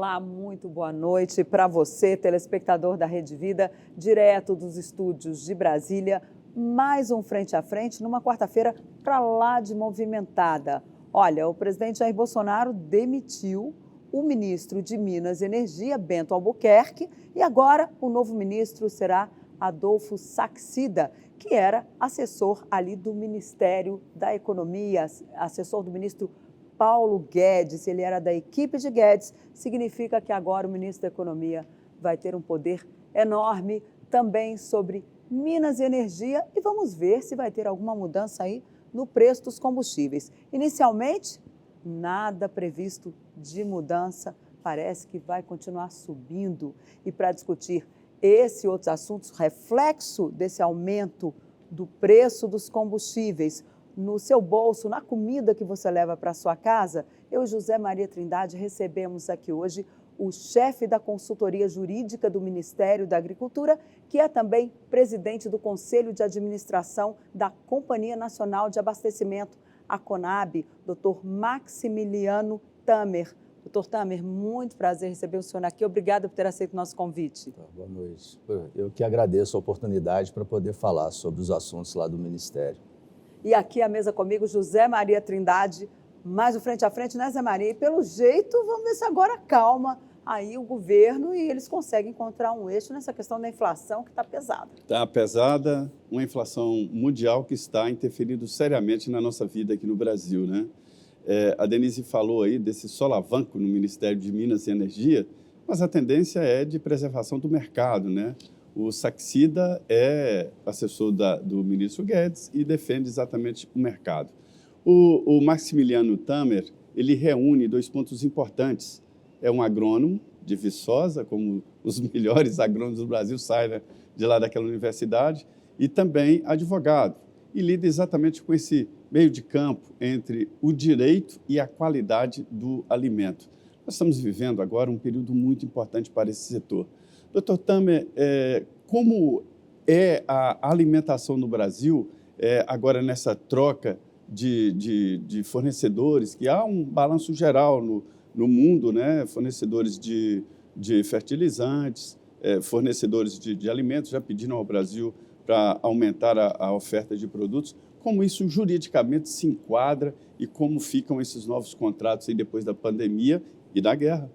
Olá, muito boa noite para você, telespectador da Rede Vida, direto dos estúdios de Brasília. Mais um Frente a Frente numa quarta-feira para lá de movimentada. Olha, o presidente Jair Bolsonaro demitiu o ministro de Minas e Energia, Bento Albuquerque, e agora o novo ministro será Adolfo Saxida, que era assessor ali do Ministério da Economia, assessor do ministro Paulo Guedes. Ele era da equipe de Guedes, significa que agora o ministro da Economia vai ter um poder enorme também sobre Minas e Energia, e vamos ver se vai ter alguma mudança aí no preço dos combustíveis. Inicialmente, nada previsto de mudança, parece que vai continuar subindo. E para discutir esse e outros assuntos, reflexo desse aumento do preço dos combustíveis no seu bolso, na comida que você leva para sua casa, eu e José Maria Trindade recebemos aqui hoje o chefe da consultoria jurídica do Ministério da Agricultura, que é também presidente do Conselho de Administração da Companhia Nacional de Abastecimento, a CONAB, Dr. Maximiliano Thamer. Dr. Thamer, muito prazer receber o senhor aqui. Obrigada por ter aceito o nosso convite. Boa noite. Eu que agradeço a oportunidade para poder falar sobre os assuntos lá do Ministério. E aqui à mesa comigo, José Maria Trindade, mais o Frente a Frente, né, Zé Maria? E pelo jeito, vamos ver se agora calma aí o governo e eles conseguem encontrar um eixo nessa questão da inflação que está pesada. Está pesada, uma inflação mundial que está interferindo seriamente na nossa vida aqui no Brasil, né? A Denise falou aí desse solavanco no Ministério de Minas e Energia, mas a tendência é de preservação do mercado, né? O Saxida é assessor do ministro Guedes e defende exatamente o mercado. O Maximiliano Thamer, ele reúne dois pontos importantes. É um agrônomo de Viçosa, como os melhores agrônomos do Brasil saem de lá daquela universidade, e também advogado. E lida exatamente com esse meio de campo entre o direito e a qualidade do alimento. Nós estamos vivendo agora um período muito importante para esse setor. Doutor Thamer, como é a alimentação no Brasil, agora nessa troca de fornecedores, que há um balanço geral no mundo, né? Fornecedores de fertilizantes, fornecedores de alimentos já pediram ao Brasil para aumentar a oferta de produtos. Como isso juridicamente se enquadra e como ficam esses novos contratos aí depois da pandemia e da guerra?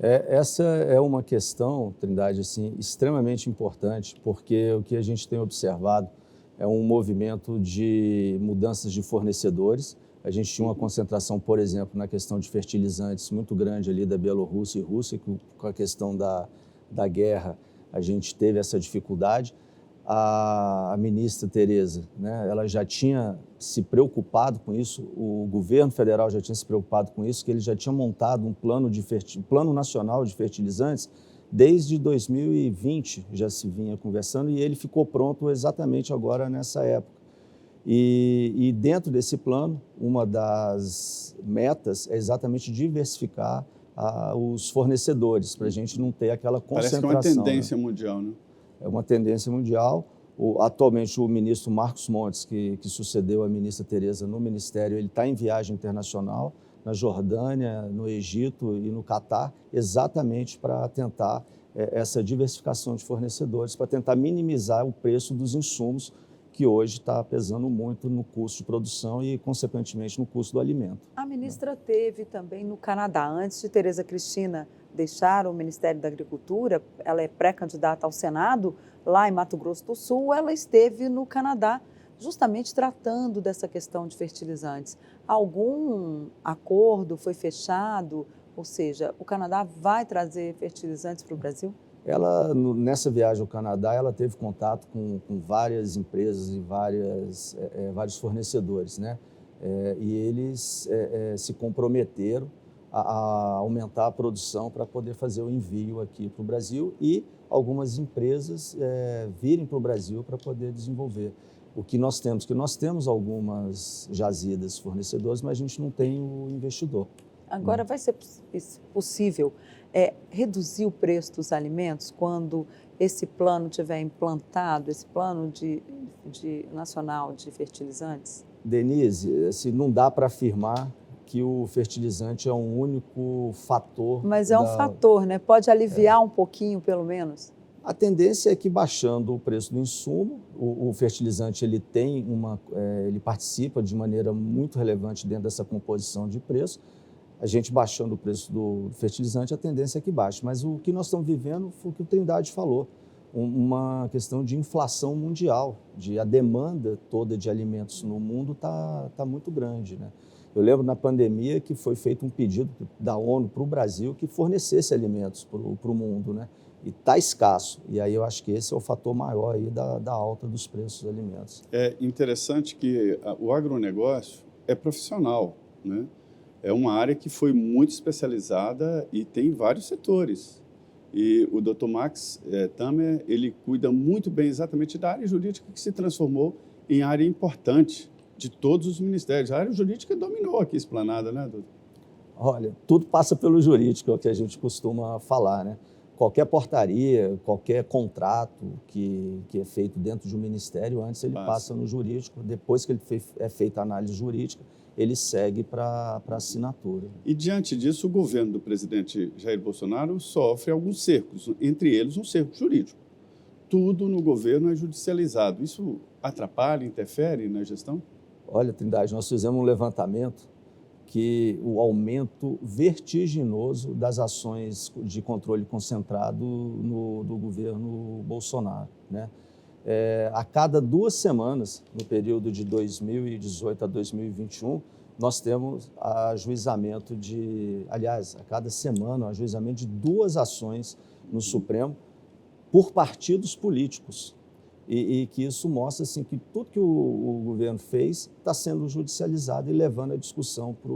Essa é uma questão, Trindade, assim, extremamente importante, porque o que a gente tem observado é um movimento de mudanças de fornecedores. A gente tinha uma concentração, por exemplo, na questão de fertilizantes muito grande ali da Bielorrússia e Rússia, que com a questão da guerra a gente teve essa dificuldade. A ministra Tereza, né, ela já tinha se preocupado com isso, o governo federal já tinha se preocupado com isso, que ele já tinha montado um plano nacional de fertilizantes desde 2020, já se vinha conversando, e ele ficou pronto exatamente agora nessa época. E dentro desse plano, uma das metas é exatamente diversificar os fornecedores, para a gente não ter aquela concentração. Parece que é uma tendência, né, mundial, né? É uma tendência mundial. Atualmente, o ministro Marcos Montes, que sucedeu a ministra Tereza no Ministério, ele está em viagem internacional na Jordânia, no Egito e no Catar, exatamente para tentar essa diversificação de fornecedores, para tentar minimizar o preço dos insumos, que hoje está pesando muito no custo de produção e, consequentemente, no custo do alimento. A ministra teve também no Canadá, antes de Tereza Cristina deixar o Ministério da Agricultura, ela é pré-candidata ao Senado, lá em Mato Grosso do Sul, ela esteve no Canadá justamente tratando dessa questão de fertilizantes. Algum acordo foi fechado? Ou seja, o Canadá vai trazer fertilizantes para o Brasil? Ela, nessa viagem ao Canadá, ela teve contato com várias empresas e vários fornecedores, né? E eles se comprometeram a aumentar a produção para poder fazer o envio aqui para o Brasil e algumas empresas virem para o Brasil para poder desenvolver. O que nós temos algumas jazidas fornecedores, mas a gente não tem o investidor. Agora vai ser possível reduzir o preço dos alimentos quando esse plano tiver implantado, esse plano nacional de fertilizantes? Denise, assim, não dá para afirmar que o fertilizante é um único fator. Mas é um fator, né? Pode aliviar um pouquinho, pelo menos? A tendência é que, baixando o preço do insumo, o fertilizante ele participa de maneira muito relevante dentro dessa composição de preço. A gente baixando o preço do fertilizante, a tendência é que baixe. Mas o que nós estamos vivendo foi o que o Trindade falou, uma questão de inflação mundial, a demanda toda de alimentos no mundo está muito grande, né? Eu lembro na pandemia que foi feito um pedido da ONU para o Brasil que fornecesse alimentos para o mundo, né? E está escasso. E aí eu acho que esse é o fator maior aí da alta dos preços dos alimentos. É interessante que o agronegócio é profissional, né? É uma área que foi muito especializada e tem vários setores. E o Dr. Max Tamer, ele cuida muito bem exatamente da área jurídica que se transformou em área importante de todos os ministérios. A área jurídica dominou aqui a Esplanada, né, doutor? Olha, tudo passa pelo jurídico, é o que a gente costuma falar, né? Qualquer portaria, qualquer contrato que é feito dentro de um ministério, antes ele passa no jurídico, depois que ele é feita a análise jurídica, ele segue para assinatura. E, diante disso, o governo do presidente Jair Bolsonaro sofre alguns cercos, entre eles um cerco jurídico. Tudo no governo é judicializado. Isso atrapalha, interfere na gestão? Olha, Trindade, nós fizemos um levantamento que o aumento vertiginoso das ações de controle concentrado do governo Bolsonaro, né? A cada 2 semanas, no período de 2018 a 2021, nós temos ajuizamento a cada semana, o ajuizamento de 2 ações no Supremo por partidos políticos. E que isso mostra assim, que tudo que o governo fez está sendo judicializado e levando a discussão para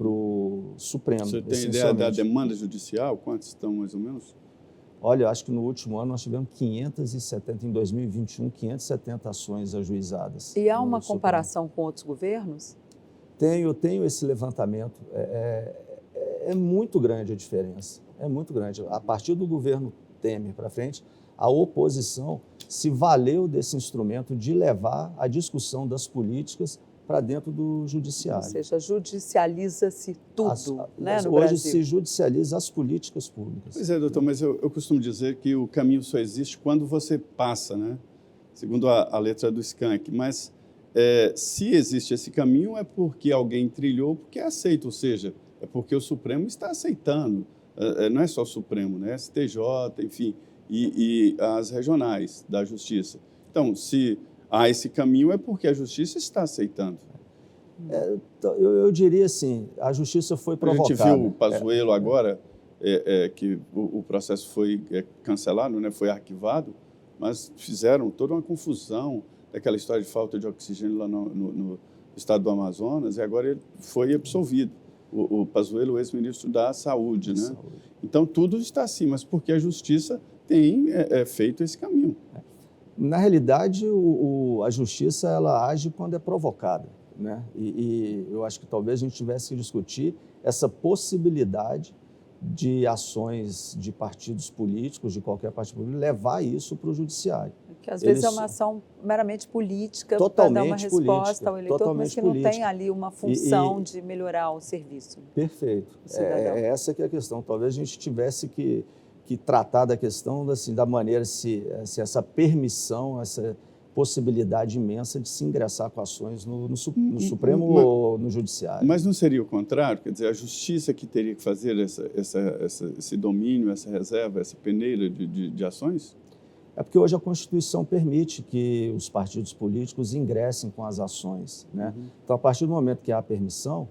o Supremo. Você tem ideia da demanda judicial? Quantos estão mais ou menos? Olha, eu acho que no último ano nós tivemos 570, em 2021, 570 ações ajuizadas. E há uma comparação com outros governos? Eu tenho esse levantamento. É muito grande a diferença, é muito grande. A partir do governo Temer para frente, a oposição se valeu desse instrumento de levar a discussão das políticas para dentro do judiciário. Ou seja, judicializa-se tudo, né, no hoje Brasil. se judicializa as políticas públicas. Pois é, doutor, mas eu costumo dizer que o caminho só existe quando você passa, né? Segundo a letra do Skank. Mas se existe esse caminho é porque alguém trilhou, porque é aceito, ou seja, é porque o Supremo está aceitando. Não é só o Supremo, né? STJ, enfim, e as regionais da Justiça. Então, se há esse caminho é porque a Justiça está aceitando. Eu diria assim, a Justiça foi provocada. A gente viu o Pazuello agora, que o processo foi cancelado, né? Foi arquivado, mas fizeram toda uma confusão daquela história de falta de oxigênio lá no estado do Amazonas, e agora ele foi absolvido. O Pazuello, o ex-ministro da Saúde, né? Então, tudo está assim, mas porque a Justiça tem feito esse caminho. Na realidade, a Justiça ela age quando é provocada, né? E eu acho que talvez a gente tivesse que discutir essa possibilidade de ações de partidos políticos, de qualquer partido político, levar isso para o judiciário. Que às vezes é uma ação meramente política para dar uma resposta ao eleitor, mas que não tem ali uma função de melhorar o serviço. Perfeito. Essa que é a questão. Talvez a gente tivesse que tratar da questão assim, da maneira se essa permissão, essa possibilidade imensa de se ingressar com ações no Supremo ou no Judiciário. Mas não seria o contrário? Quer dizer, a Justiça que teria que fazer esse domínio, essa reserva, essa peneira de ações? É porque hoje a Constituição permite que os partidos políticos ingressem com as ações, né? Então, a partir do momento que há a permissão,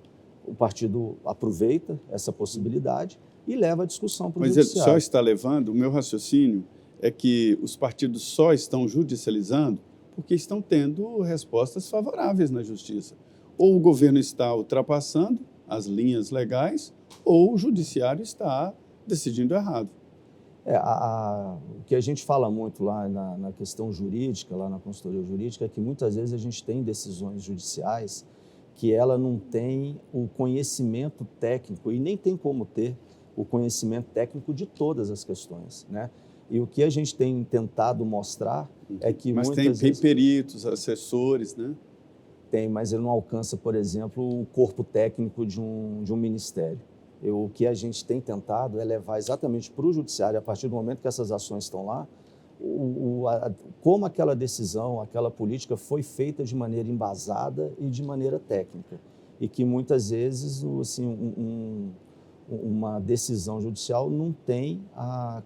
o partido aproveita essa possibilidade e leva a discussão para o Judiciário. Mas ele só está levando, o meu raciocínio é que os partidos só estão judicializando porque estão tendo respostas favoráveis na Justiça. Ou o governo está ultrapassando as linhas legais, ou o Judiciário está decidindo errado. O que a gente fala muito lá na questão jurídica, lá na consultoria jurídica, é que muitas vezes a gente tem decisões judiciais que ela não tem o conhecimento técnico e nem tem como ter o conhecimento técnico de todas as questões, né? E o que a gente tem tentado mostrar é que Mas muitas tem vezes... peritos, assessores, né? Tem, mas ele não alcança, por exemplo, o corpo técnico de um ministério. O que a gente tem tentado é levar exatamente para o judiciário, a partir do momento que essas ações estão lá, como aquela decisão, aquela política foi feita de maneira embasada e de maneira técnica. E que muitas vezes assim, uma decisão judicial não tem a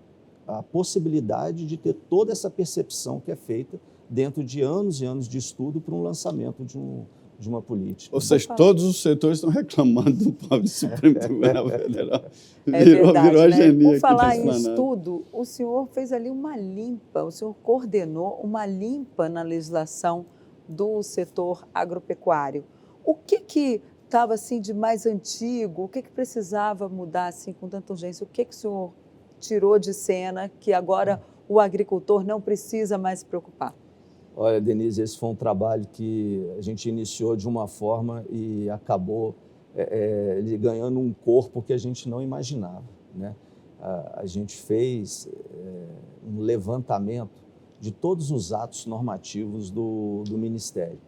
possibilidade de ter toda essa percepção que é feita dentro de anos e anos de estudo para um lançamento de uma política. Ou seja, todos os setores estão reclamando do pobre Supremo Tribunal Federal. Virou a genia. Por falar em estudo, o senhor fez ali uma limpa, o senhor coordenou uma limpa na legislação do setor agropecuário. O que estava assim de mais antigo? O que precisava mudar assim com tanta urgência? O que o senhor tirou de cena que agora o agricultor não precisa mais se preocupar? Olha, Denise, esse foi um trabalho que a gente iniciou de uma forma e acabou ganhando um corpo que a gente não imaginava, né? A gente fez um levantamento de todos os atos normativos do Ministério.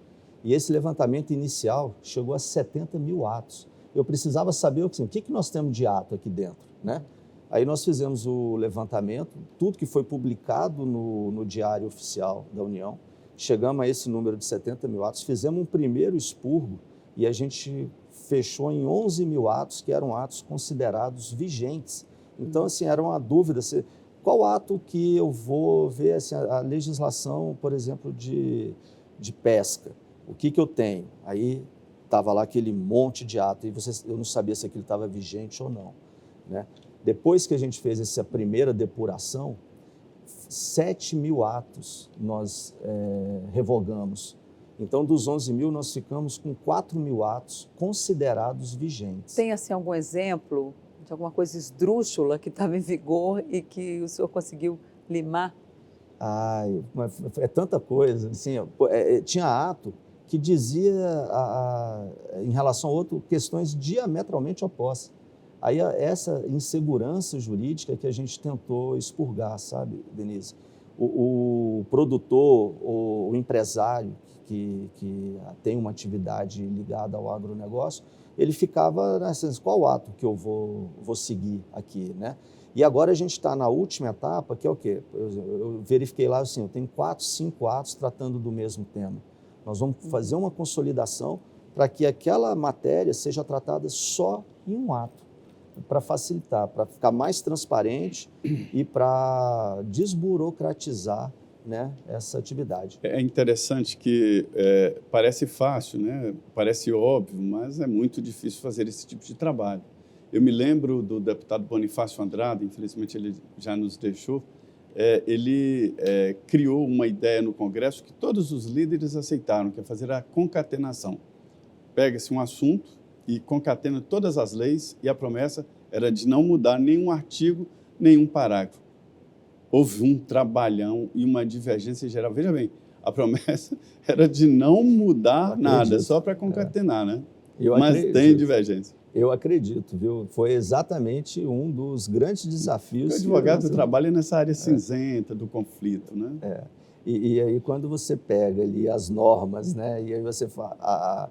E esse levantamento inicial chegou a 70 mil atos. Eu precisava saber o que nós temos de ato aqui dentro, né? Aí nós fizemos o levantamento, tudo que foi publicado no Diário Oficial da União, chegamos a esse número de 70 mil atos, fizemos um primeiro expurgo e a gente fechou em 11 mil atos, que eram atos considerados vigentes. Então, assim, era uma dúvida, qual ato que eu vou ver, assim, a legislação, por exemplo, de pesca, o que eu tenho? Aí estava lá aquele monte de ato e eu não sabia se aquilo estava vigente ou não, né? Depois que a gente fez essa primeira depuração, 7 mil atos nós revogamos. Então, dos 11 mil, nós ficamos com 4 mil atos considerados vigentes. Tem, assim, algum exemplo de alguma coisa esdrúxula que estava em vigor e que o senhor conseguiu limar? É tanta coisa. Assim, tinha ato que dizia, em relação a outro, questões diametralmente opostas. Aí essa insegurança jurídica que a gente tentou expurgar, sabe, Denise? O produtor, o empresário que tem uma atividade ligada ao agronegócio, ele ficava nessa, qual ato que eu vou seguir aqui, né? E agora a gente está na última etapa, que é o quê? Eu verifiquei lá, assim, eu tenho 4, 5 atos tratando do mesmo tema. Nós vamos fazer uma consolidação para que aquela matéria seja tratada só em um ato, para facilitar, para ficar mais transparente e para desburocratizar, né, essa atividade. É interessante que parece fácil, né? Parece óbvio, mas é muito difícil fazer esse tipo de trabalho. Eu me lembro do deputado Bonifácio Andrade, infelizmente ele já nos deixou, ele criou uma ideia no Congresso que todos os líderes aceitaram, que é fazer a concatenação. Pega-se um assunto e concatena todas as leis, e a promessa era de não mudar nenhum artigo, nenhum parágrafo. Houve um trabalhão e uma divergência geral. Veja bem, a promessa era de não mudar nada, só para concatenar, né? Mas tem divergência. Eu acredito, viu? Foi exatamente um dos grandes desafios. O advogado trabalha nessa área cinzenta do conflito, né? E aí, quando você pega ali as normas, né? E aí você fala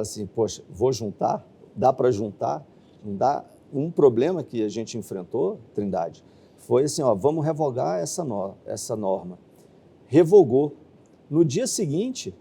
assim, poxa, vou juntar? Dá para juntar? Não dá? Um problema que a gente enfrentou, Trindade, foi assim, vamos revogar essa norma. Revogou. No dia seguinte,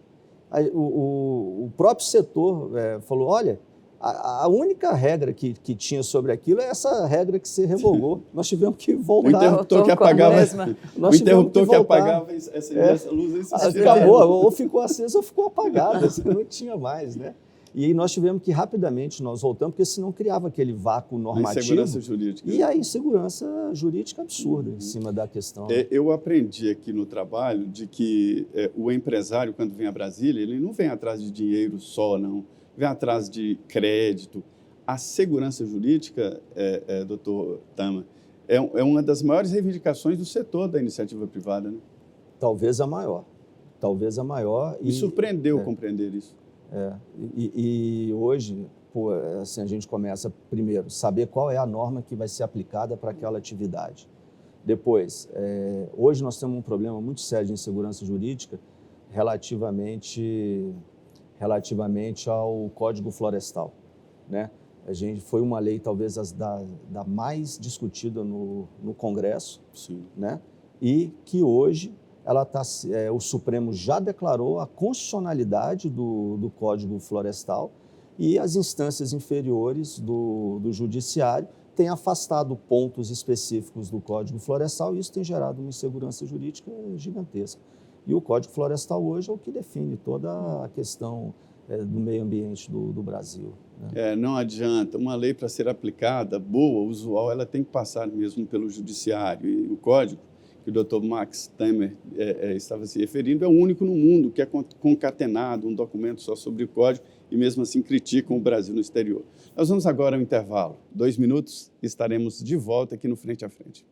o próprio setor falou, olha, a única regra que tinha sobre aquilo é essa regra que você revogou. Nós tivemos que voltar. O interruptor que apagava essa luz. Acabou, ou ficou acesa ou ficou apagada, não tinha mais, né? E aí nós tivemos que rapidamente nós voltamos, porque senão criava aquele vácuo normativo. A insegurança jurídica. E a insegurança jurídica absurda em cima da questão. Eu aprendi aqui no trabalho de que o empresário, quando vem a Brasília, ele não vem atrás de dinheiro só, não. Vem atrás de crédito. A segurança jurídica, doutor Tama, é uma das maiores reivindicações do setor da iniciativa privada, né? Talvez a maior. Me surpreendeu compreender isso. E hoje, assim, a gente começa, primeiro, saber qual é a norma que vai ser aplicada para aquela atividade. Depois, hoje nós temos um problema muito sério de insegurança jurídica relativamente relativamente ao Código Florestal, né? Foi uma lei talvez da mais discutida no Congresso, Sim. né? E que hoje o Supremo já declarou a constitucionalidade do Código Florestal e as instâncias inferiores do Judiciário têm afastado pontos específicos do Código Florestal e isso tem gerado uma insegurança jurídica gigantesca. E o Código Florestal hoje é o que define toda a questão do meio ambiente do Brasil, né? Não adianta. Uma lei, para ser aplicada, boa, usual, ela tem que passar mesmo pelo Judiciário. E o Código, que o Dr. Max Temer estava se referindo, é o único no mundo que é concatenado, um documento só sobre o Código, e mesmo assim criticam o Brasil no exterior. Nós vamos agora ao intervalo. 2 minutos, estaremos de volta aqui no Frente a Frente.